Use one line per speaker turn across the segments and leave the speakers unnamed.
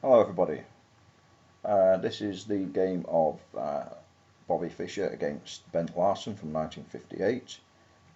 Hello everybody, this is the game of Bobby Fischer against Ben Larsen from 1958.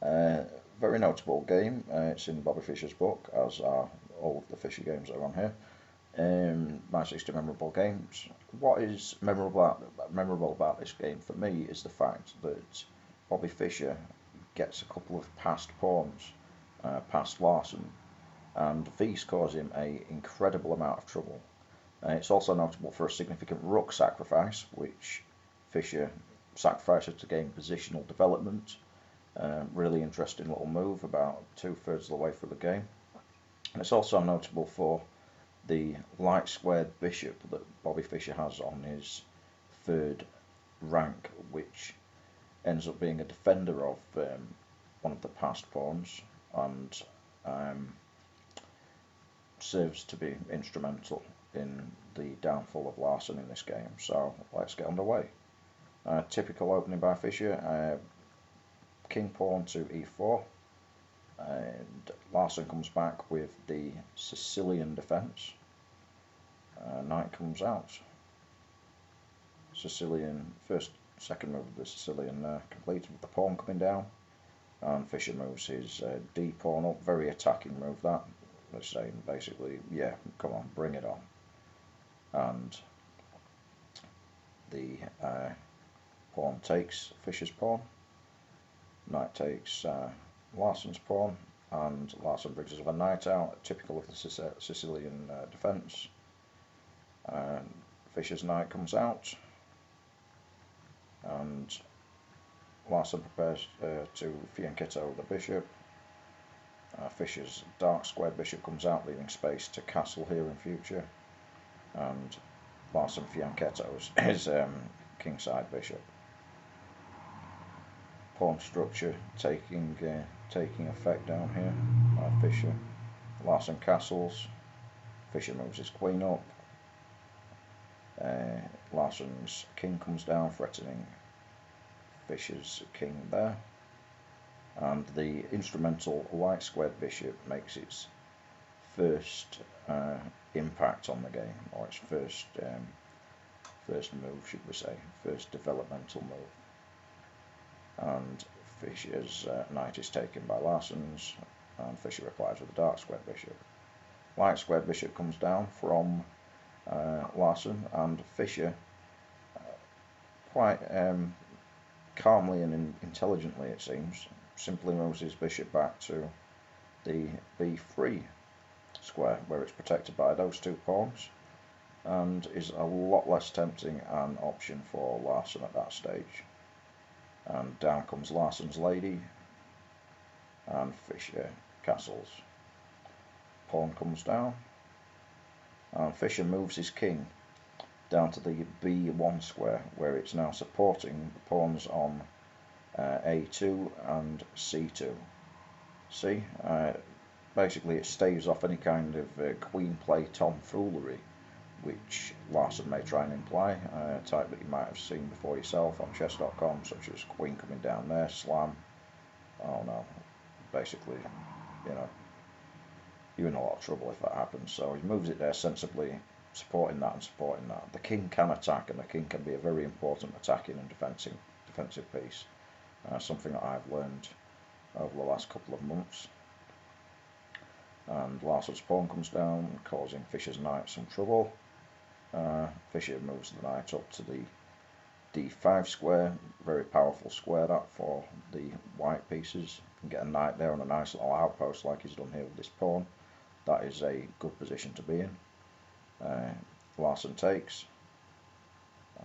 Uh, Very notable game, it's in Bobby Fischer's book, as are all of the Fischer games that are on here. My 60 memorable games. What is memorable about this game for me is the fact that Bobby Fischer gets a couple of passed pawns past Larsen, and these cause him an incredible amount of trouble. It's also notable for a significant rook sacrifice, which Fischer sacrifices to gain positional development. Really interesting little move about 2/3 of the way through the game. And it's also notable for the light squared bishop that Bobby Fischer has on his third rank, which ends up being a defender of one of the passed pawns and um, serves to be instrumental in the downfall of Larsen in this game. So let's get underway. Typical opening by Fischer, king pawn to e4, and Larsen comes back with the Sicilian defence. Knight comes out. Sicilian, second move of the Sicilian completed with the pawn coming down, and Fischer moves his d pawn up. Very attacking move that. They're saying basically, yeah, come on, bring it on. And the pawn takes Fischer's pawn. Knight takes Larsen's pawn, and Larsen brings his other knight out, typical of the Sicilian defence. Fischer's knight comes out, and Larsen prepares to fianchetto the bishop. Fischer's dark squared bishop comes out, leaving space to castle here in future, and Larsen fianchettos his kingside bishop. Pawn structure taking effect down here by Fischer. Larsen castles. Fischer moves his queen up. Larsen's king comes down, threatening Fischer's king there. And the instrumental light squared bishop makes its first impact on the game, or its first move, should we say, first developmental move. And Fischer's knight is taken by Larsen's, and Fischer replies with a dark squared bishop. Light squared bishop comes down from Larsen, and Fischer quite calmly and intelligently, it seems, simply moves his bishop back to the b3 square, where it's protected by those two pawns, and is a lot less tempting an option for Larsen at that stage. And down comes Larsen's lady, and Fischer castles. Pawn comes down, and Fischer moves his king down to the b1 square, where it's now supporting the pawns on a2 and c2. See, basically it staves off any kind of queen play tomfoolery, which Larsen may try and imply, a type that you might have seen before yourself on chess.com, such as queen coming down there, slam. Oh no, basically, you're in a lot of trouble if that happens. So he moves it there sensibly, supporting that and supporting that. The king can attack, and the king can be a very important attacking and defensive piece. Something that I've learned over the last couple of months. And Larsen's pawn comes down, causing Fischer's knight some trouble. Fischer moves the knight up to the d5 square, very powerful square that for the white pieces. You can get a knight there on a nice little outpost like he's done here with this pawn. That is a good position to be in. Larsen takes,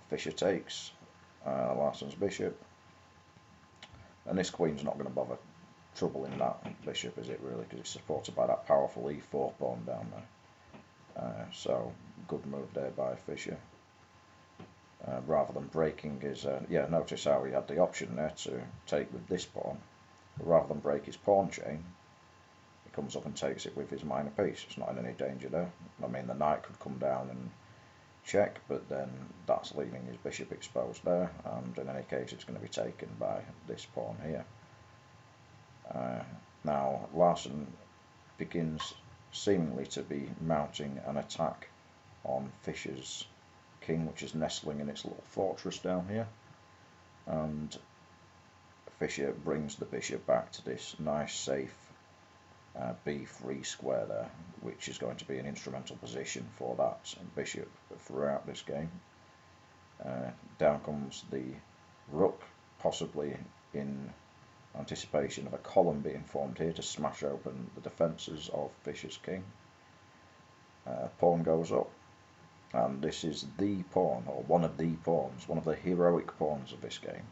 Fischer takes, Larsen's bishop, and this queen's not going to bother troubling that bishop, is it really, because it's supported by that powerful e4 pawn down there. So good move there by Fischer. Rather than breaking his, notice how he had the option there to take with this pawn, but rather than break his pawn chain, he comes up and takes it with his minor piece. It's not in any danger there. I mean, the knight could come down and check, but then that's leaving his bishop exposed there, and in any case it's going to be taken by this pawn here. Now Larsen begins seemingly to be mounting an attack on Fischer's king, which is nestling in its little fortress down here, and Fischer brings the bishop back to this nice safe b3 square there, which is going to be an instrumental position for that bishop throughout this game. Down comes the rook, possibly in anticipation of a column being formed here to smash open the defences of Fischer's king. Pawn goes up, and this is the pawn, or one of the pawns, one of the heroic pawns of this game.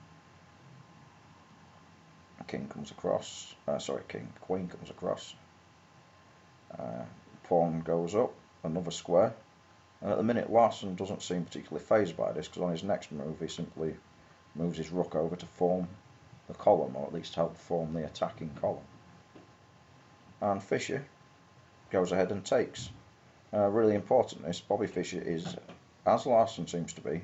King comes across, queen comes across, pawn goes up, another square, and at the minute Larsen doesn't seem particularly fazed by this, because on his next move he simply moves his rook over to form the column, or at least help form the attacking column. And Fischer goes ahead and takes. Really important this, Bobby Fischer is, as Larsen seems to be,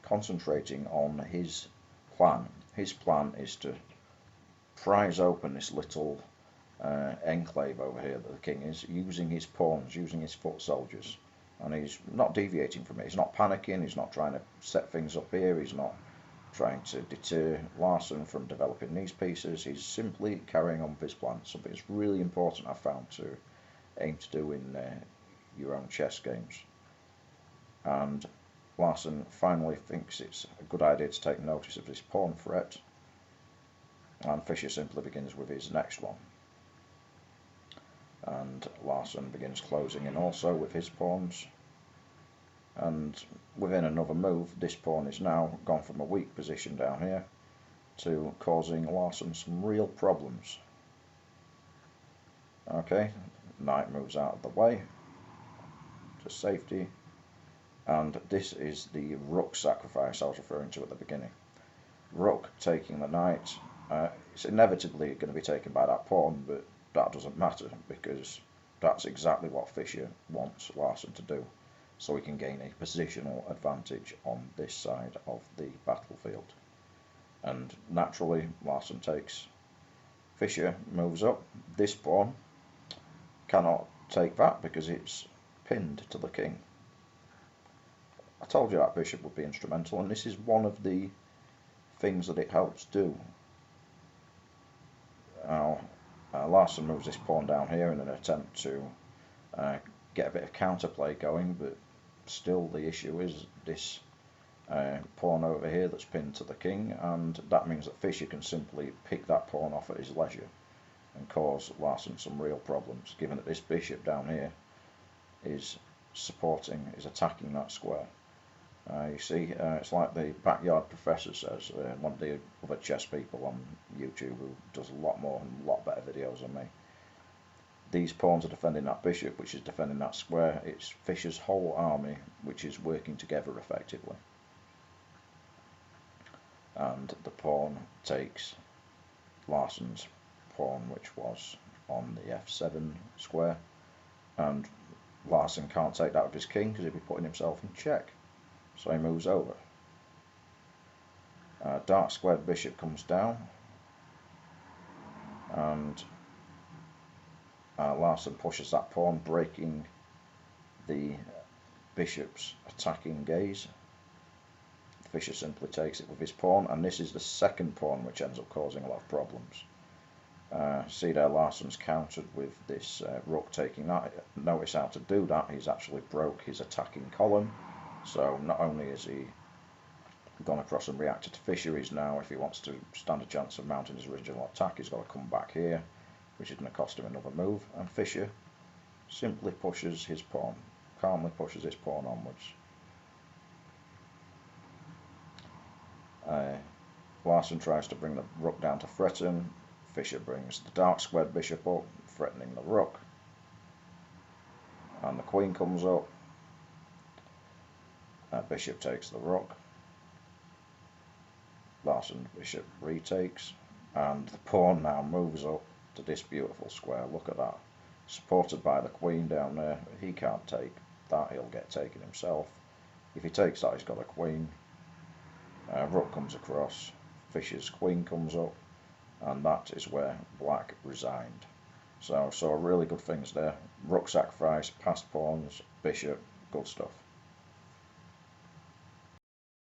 concentrating on his plan. His plan is to prise open this little enclave over here that the king is, using his pawns, using his foot soldiers, and he's not deviating from it. He's not panicking, he's not trying to set things up here, he's not trying to deter Larsen from developing these pieces. He's simply carrying on with his plan, something that's really important I've found to aim to do in your own chess games. And Larsen finally thinks it's a good idea to take notice of this pawn threat, and Fischer simply begins with his next one. And Larsen begins closing in also with his pawns, and within another move this pawn is now gone from a weak position down here to causing Larsen some real problems. Okay, knight moves out of the way to safety, and this is the rook sacrifice I was referring to at the beginning. Rook taking the knight. It's inevitably going to be taken by that pawn, but that doesn't matter, because that's exactly what Fischer wants Larsen to do, so he can gain a positional advantage on this side of the battlefield. And naturally Larsen takes. Fischer moves up. This pawn cannot take that because it's pinned to the king. I told you that bishop would be instrumental, and this is one of the things that it helps do. Now Larsen moves this pawn down here in an attempt to get a bit of counterplay going, but still the issue is this pawn over here that's pinned to the king, and that means that Fischer can simply pick that pawn off at his leisure and cause Larsen some real problems, given that this bishop down here is attacking that square. You see, it's like the backyard professor says, one of the other chess people on YouTube who does a lot more and a lot better videos than me. These pawns are defending that bishop, which is defending that square. It's Fischer's whole army which is working together effectively. And the pawn takes Larsen's pawn, which was on the f7 square, and Larsen can't take that with his king because he'd be putting himself in check. So he moves over. Dark squared bishop comes down, and Larsen pushes that pawn, breaking the bishop's attacking gaze. Fischer simply takes it with his pawn, and this is the second pawn which ends up causing a lot of problems. See there, Larsen's countered with this rook taking that. Notice how to do that. He's actually broke his attacking column. So not only is he gone across and reacted to Fischer, he's now, if he wants to stand a chance of mounting his original attack, he's got to come back here, which is going to cost him another move. And Fischer simply pushes his pawn, calmly pushes his pawn onwards. Larsen tries to bring the rook down to threaten. Fischer brings the dark squared bishop up, threatening the rook. And the queen comes up. Bishop takes the rook. Larsen's bishop retakes, and the pawn now moves up to this beautiful square. Look at that. Supported by the queen down there. He can't take that, he'll get taken himself. If he takes that, he's got a queen. Rook comes across, Fischer's queen comes up, and that is where black resigned. So really good things there. Rook sacrifice, passed pawns, bishop, Good stuff.